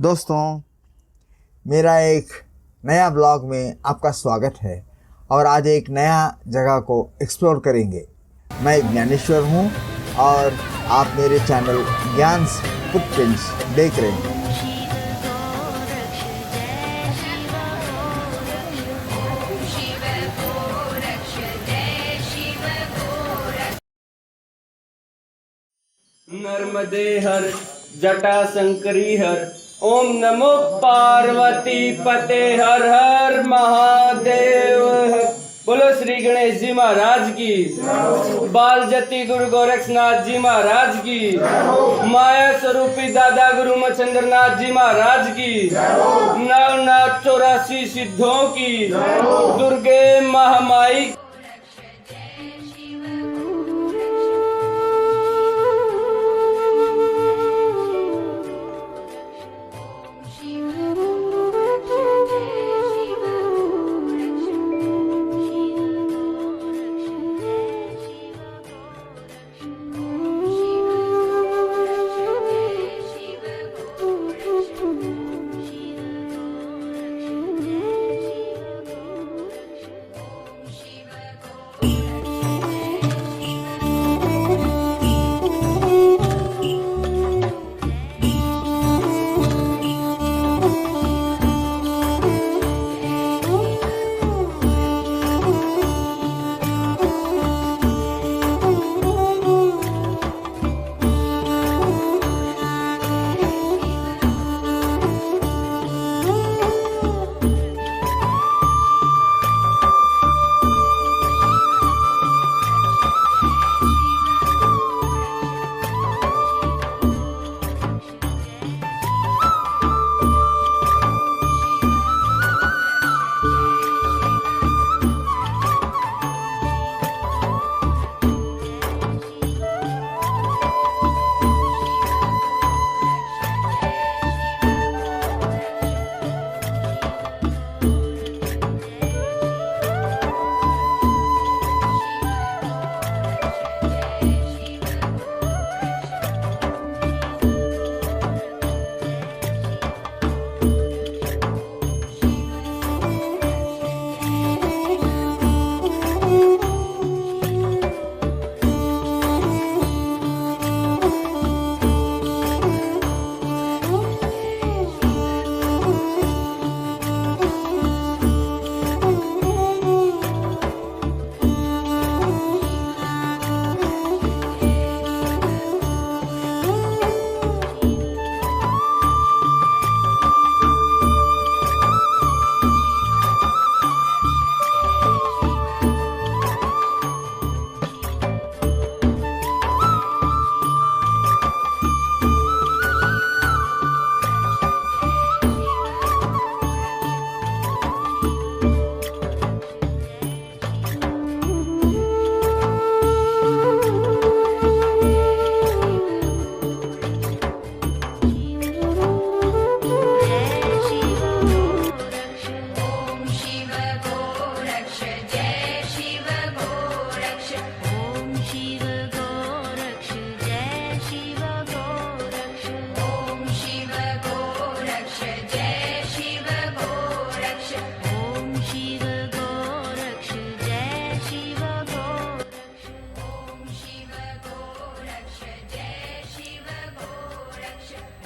दोस्तों, मेरा एक नया ब्लॉग में आपका स्वागत है और आज एक नया जगह को एक्सप्लोर करेंगे। मैं ज्ञानेश्वर हूँ और आप मेरे चैनल ज्ञान्स फुटप्रिंट्स देख रहे हैं। नर्मदे हर जटा शंकरी हर ओम नमो पार्वती पते हर हर महादेव हर। बोलो श्री गणेश जी महाराज की, बाल जति गुरु गोरक्षनाथ जी महाराज की, माया स्वरूपी दादा गुरु मच्छिंद्र नाथ जी महाराज की, नवनाथ 84 सिद्धों की, दुर्गे महामाई।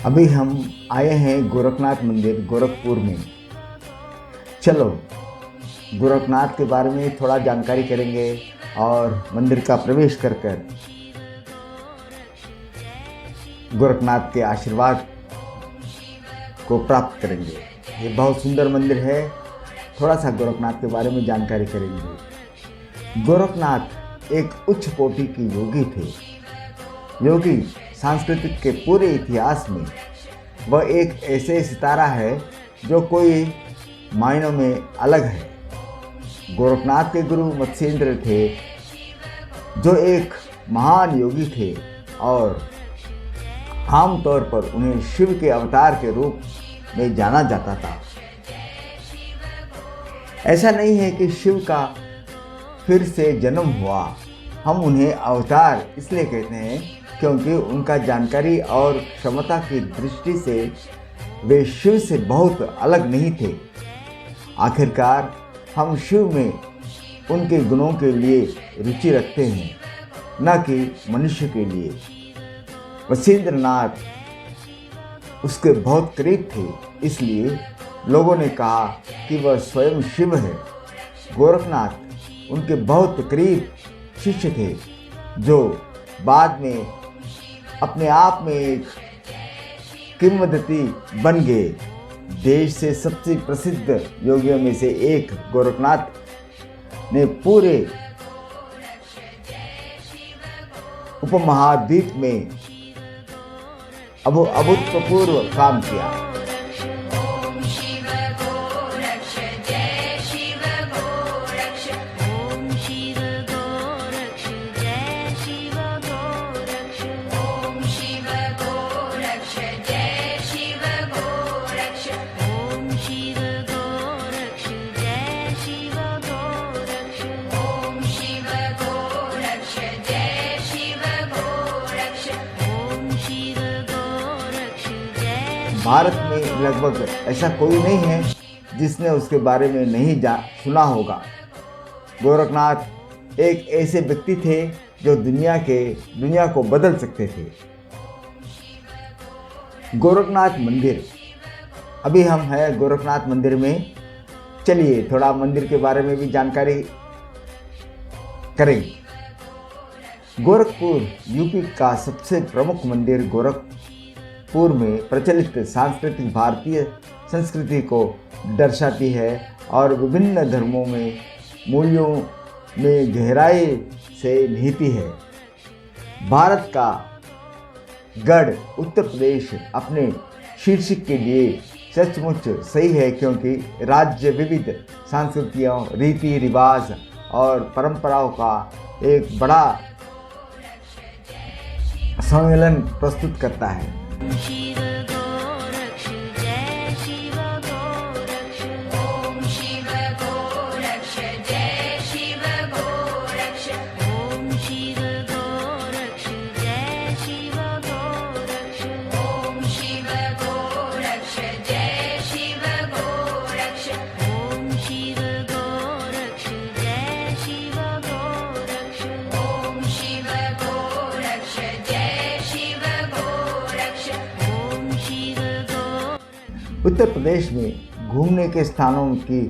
अभी हम आए हैं गोरखनाथ मंदिर गोरखपुर में। चलो गोरखनाथ के बारे में थोड़ा जानकारी करेंगे और मंदिर का प्रवेश कर गोरखनाथ के आशीर्वाद को प्राप्त करेंगे। ये बहुत सुंदर मंदिर है। थोड़ा सा गोरखनाथ के बारे में जानकारी करेंगे। गोरखनाथ एक उच्च कोटि की योगी थे। योगी सांस्कृतिक के पूरे इतिहास में वह एक ऐसे सितारा है जो कोई मायनों में अलग है। गोरखनाथ के गुरु मत्स्येंद्र थे जो एक महान योगी थे और आमतौर पर उन्हें शिव के अवतार के रूप में जाना जाता था। ऐसा नहीं है कि शिव का फिर से जन्म हुआ। हम उन्हें अवतार इसलिए कहते हैं क्योंकि उनका जानकारी और क्षमता की दृष्टि से वे शिव से बहुत अलग नहीं थे। आखिरकार हम शिव में उनके गुणों के लिए रुचि रखते हैं, न कि मनुष्य के लिए। मत्स्येंद्रनाथ उसके बहुत करीब थे, इसलिए लोगों ने कहा कि वह स्वयं शिव है। गोरखनाथ उनके बहुत करीब शिष्य थे, जो बाद में अपने आप में एक किंवदंती बन गए। देश से सबसे प्रसिद्ध योगियों में से एक गोरखनाथ ने पूरे उपमहाद्वीप में अभूतपूर्व काम किया। भारत में लगभग ऐसा कोई नहीं है जिसने उसके बारे में नहीं सुना होगा। गोरखनाथ एक ऐसे व्यक्ति थे जो दुनिया को बदल सकते थे। गोरखनाथ मंदिर, अभी हम हैं गोरखनाथ मंदिर में। चलिए थोड़ा मंदिर के बारे में भी जानकारी करेंगे। गोरखपुर यूपी का सबसे प्रमुख मंदिर गोरखपुर में प्रचलित सांस्कृतिक भारतीय संस्कृति को दर्शाती है और विभिन्न धर्मों में मूल्यों में गहराई से निहित है। भारत का गढ़ उत्तर प्रदेश अपने शीर्षक के लिए सचमुच सही है, क्योंकि राज्य विविध संस्कृतियों, रीति रिवाज और परंपराओं का एक बड़ा सम्मेलन प्रस्तुत करता है। उत्तर प्रदेश में घूमने के स्थानों की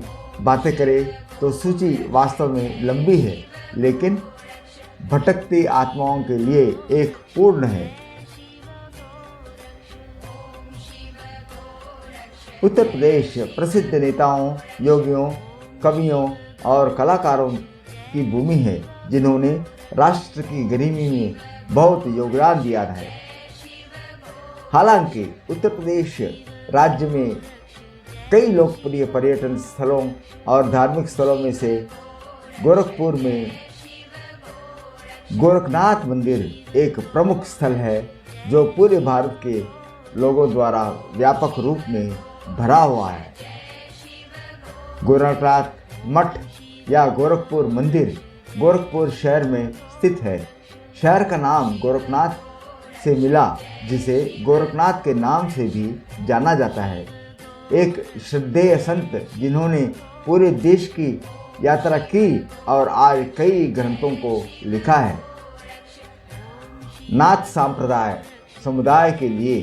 बातें करें तो सूची वास्तव में लंबी है, लेकिन भटकती आत्माओं के लिए एक पूर्ण है। उत्तर प्रदेश प्रसिद्ध नेताओं, योगियों, कवियों और कलाकारों की भूमि है, जिन्होंने राष्ट्र की गरिमा में बहुत योगदान दिया है। हालांकि उत्तर प्रदेश राज्य में कई लोकप्रिय पर्यटन स्थलों और धार्मिक स्थलों में से गोरखपुर में गोरखनाथ मंदिर एक प्रमुख स्थल है, जो पूरे भारत के लोगों द्वारा व्यापक रूप में भरा हुआ है। गोरखनाथ मठ या गोरखपुर मंदिर गोरखपुर शहर में स्थित है। शहर का नाम गोरखनाथ से मिला, जिसे गोरखनाथ के नाम से भी जाना जाता है। एक श्रद्धेय संत जिन्होंने पूरे देश की यात्रा की और आज कई ग्रंथों को लिखा है। नाथ संप्रदाय समुदाय के लिए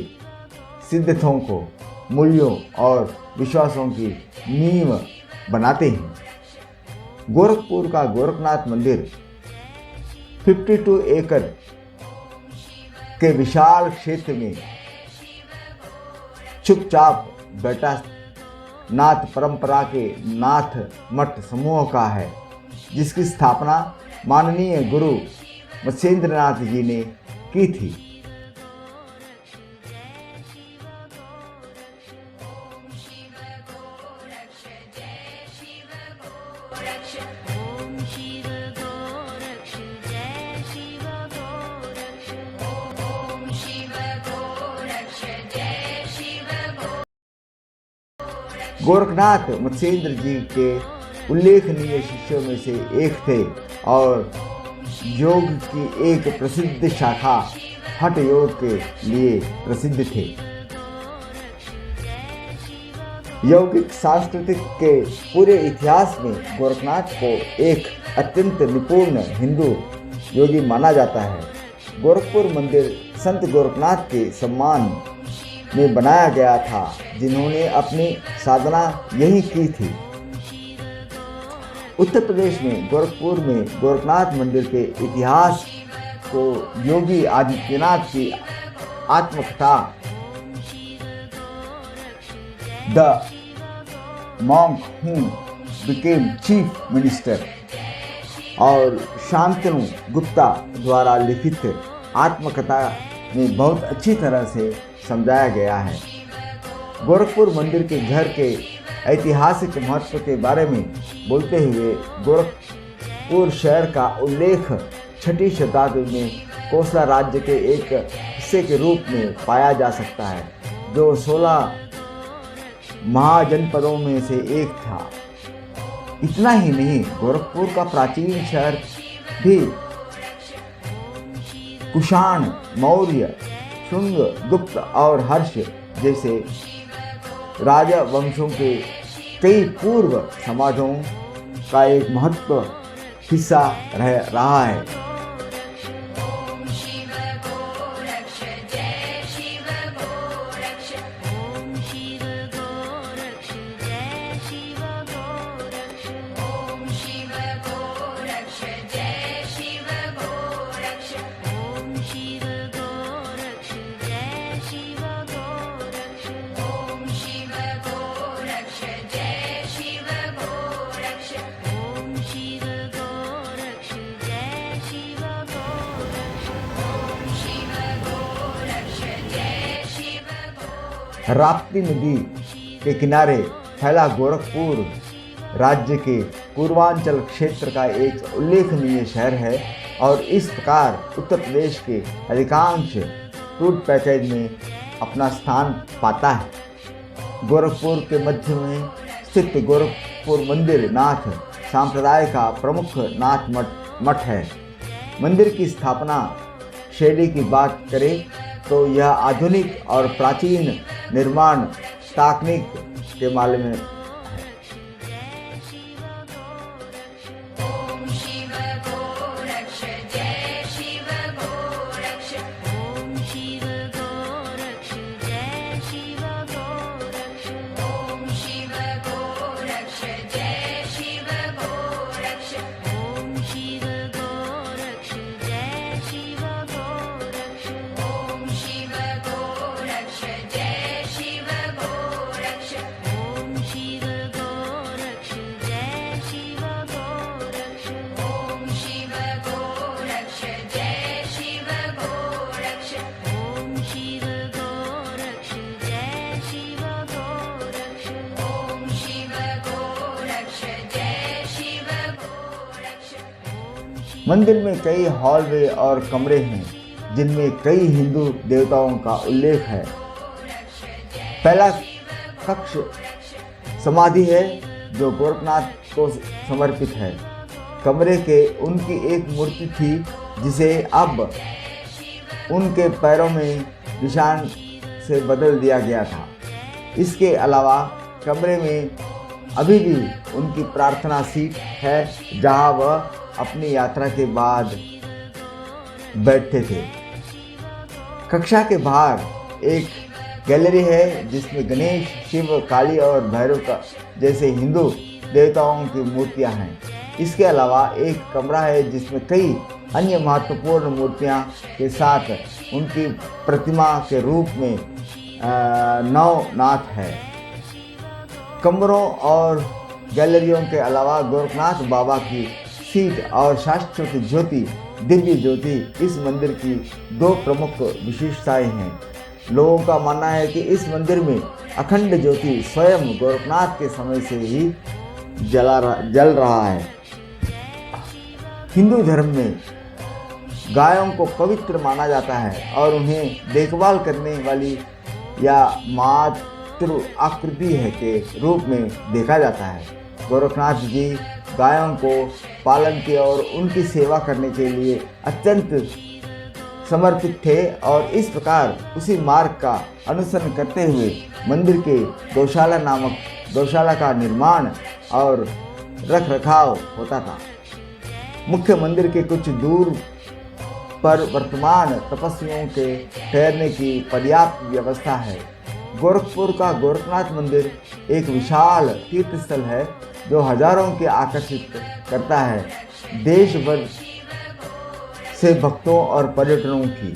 सिद्धांतों को, मूल्यों और विश्वासों की नींव बनाते हैं। गोरखपुर का गोरखनाथ मंदिर 52 एकड़ के विशाल क्षेत्र में चुपचाप बैठा नाथ परंपरा के नाथ मठ समूह का है, जिसकी स्थापना माननीय गुरु मत्स्येंद्रनाथ जी ने की थी। गोरखनाथ मत्स्येंद्र जी के उल्लेखनीय शिष्यों में से एक थे और योग की एक प्रसिद्ध शाखा हठ योग के लिए प्रसिद्ध थे। यौगिक सांस्कृतिक के पूरे इतिहास में गोरखनाथ को एक अत्यंत निपुण हिंदू योगी माना जाता है। गोरखपुर मंदिर संत गोरखनाथ के सम्मान में बनाया गया था, जिन्होंने अपनी साधना यही की थी। उत्तर प्रदेश में गोरखपुर में गोरखनाथ मंदिर के इतिहास को योगी आदित्यनाथ की आत्मकथा the monk who became chief minister और शांतनु गुप्ता द्वारा लिखित आत्मकथा में बहुत अच्छी तरह से समझाया गया है। गोरखपुर मंदिर के घर के ऐतिहासिक महत्व के बारे में बोलते हुए गोरखपुर शहर का उल्लेख 6वीं शताब्दी में कोसला राज्य के एक हिस्से के रूप में पाया जा सकता है, जो 16 महाजनपदों में से एक था। इतना ही नहीं, गोरखपुर का प्राचीन शहर भी कुषाण, मौर्य, शुंग, गुप्त और हर्ष जैसे राजवंशों के कई पूर्व समाजों का एक महत्व हिस्सा रहा है। राप्ती नदी के किनारे फैला गोरखपुर राज्य के पूर्वांचल क्षेत्र का एक उल्लेखनीय शहर है और इस प्रकार उत्तर प्रदेश के अधिकांश टूर पैकेज में अपना स्थान पाता है। गोरखपुर के मध्य में स्थित गोरखपुर मंदिर नाथ संप्रदाय का प्रमुख नाथ मठ है। मंदिर की स्थापना शैली की बात करें तो यह आधुनिक और प्राचीन निर्माण तकनीक के मामले में है। मंदिर में कई हॉलवे और कमरे हैं जिनमें कई हिंदू देवताओं का उल्लेख है। पहला कक्ष समाधि है जो गोरखनाथ को समर्पित है। कमरे के उनकी एक मूर्ति थी जिसे अब उनके पैरों में निशान से बदल दिया गया था। इसके अलावा कमरे में अभी भी उनकी प्रार्थना सीट है जहां वह अपनी यात्रा के बाद बैठते थे। कक्षा के बाहर एक गैलरी है जिसमें गणेश, शिव, काली और भैरव का जैसे हिंदू देवताओं की मूर्तियां हैं। इसके अलावा एक कमरा है जिसमें कई अन्य महत्वपूर्ण मूर्तियां के साथ उनकी प्रतिमा के रूप में 9 नाथ है। कमरों और गैलरियों के अलावा गोरखनाथ बाबा की सीट और शाश्वत ज्योति, दिव्य ज्योति इस मंदिर की 2 प्रमुख विशेषताएं हैं। लोगों का मानना है कि इस मंदिर में अखंड ज्योति स्वयं गोरखनाथ के समय से ही जल रहा है। हिंदू धर्म में गायों को पवित्र माना जाता है और उन्हें देखभाल करने वाली या मातृ आकृति है के रूप में देखा जाता है। गोरखनाथ जी गायों को पालन के और उनकी सेवा करने के लिए अत्यंत समर्पित थे और इस प्रकार उसी मार्ग का अनुसरण करते हुए मंदिर के गौशाला नामक गौशाला का निर्माण और रख रखाव होता था। मुख्य मंदिर के कुछ दूर पर वर्तमान तपस्वियों के ठहरने की पर्याप्त व्यवस्था है। गोरखपुर का गोरखनाथ मंदिर एक विशाल तीर्थ स्थल है जो हजारों के आकर्षित करता है देश भर से भक्तों और पर्यटकों की।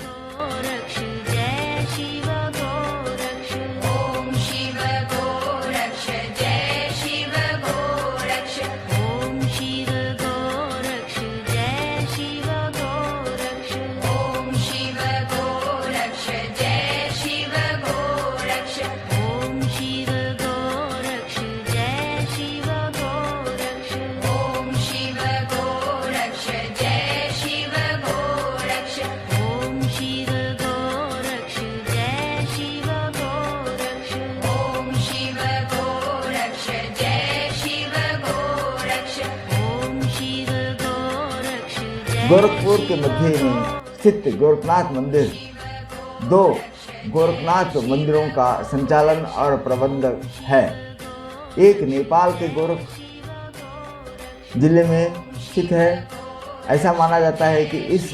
गोरखपुर के मध्य में स्थित गोरखनाथ मंदिर 2 गोरखनाथ मंदिरों का संचालन और प्रबंधक है। एक नेपाल के गोरख जिले में स्थित है। ऐसा माना जाता है कि इस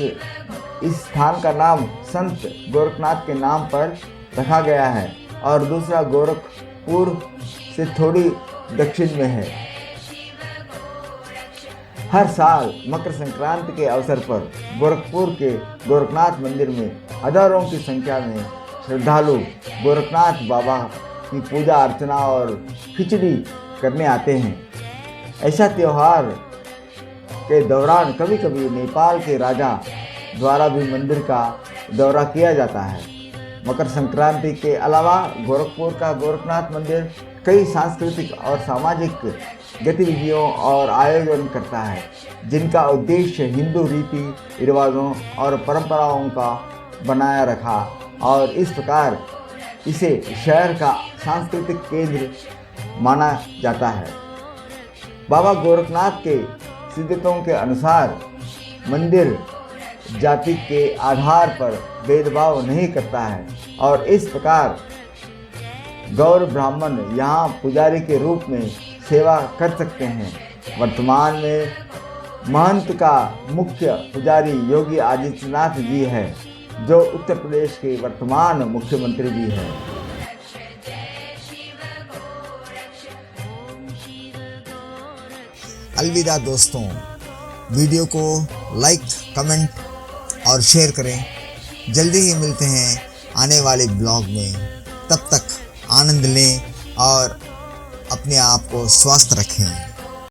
स्थान का नाम संत गोरखनाथ के नाम पर रखा गया है और दूसरा गोरखपुर से थोड़ी दक्षिण में है। हर साल मकर संक्रांति के अवसर पर गोरखपुर के गोरखनाथ मंदिर में हजारों की संख्या में श्रद्धालु गोरखनाथ बाबा की पूजा अर्चना और खिचड़ी करने आते हैं। ऐसा त्यौहार के दौरान कभी कभी नेपाल के राजा द्वारा भी मंदिर का दौरा किया जाता है। मकर संक्रांति के अलावा गोरखपुर का गोरखनाथ मंदिर कई सांस्कृतिक और सामाजिक गतिविधियों और आयोजन करता है जिनका उद्देश्य हिंदू रीति रिवाजों और परंपराओं का बनाए रखा और इस प्रकार इसे शहर का सांस्कृतिक केंद्र माना जाता है। बाबा गोरखनाथ के सिद्धांतों के अनुसार मंदिर जाति के आधार पर भेदभाव नहीं करता है और इस प्रकार गौर ब्राह्मण यहाँ पुजारी के रूप में सेवा कर सकते हैं। वर्तमान में महंत का मुख्य पुजारी योगी आदित्यनाथ जी है जो उत्तर प्रदेश के वर्तमान मुख्यमंत्री भी हैं। अलविदा दोस्तों, वीडियो को लाइक, कमेंट और शेयर करें। जल्दी ही मिलते हैं आने वाले ब्लॉग में। तब तक आनंद लें और अपने आप को स्वस्थ रखें।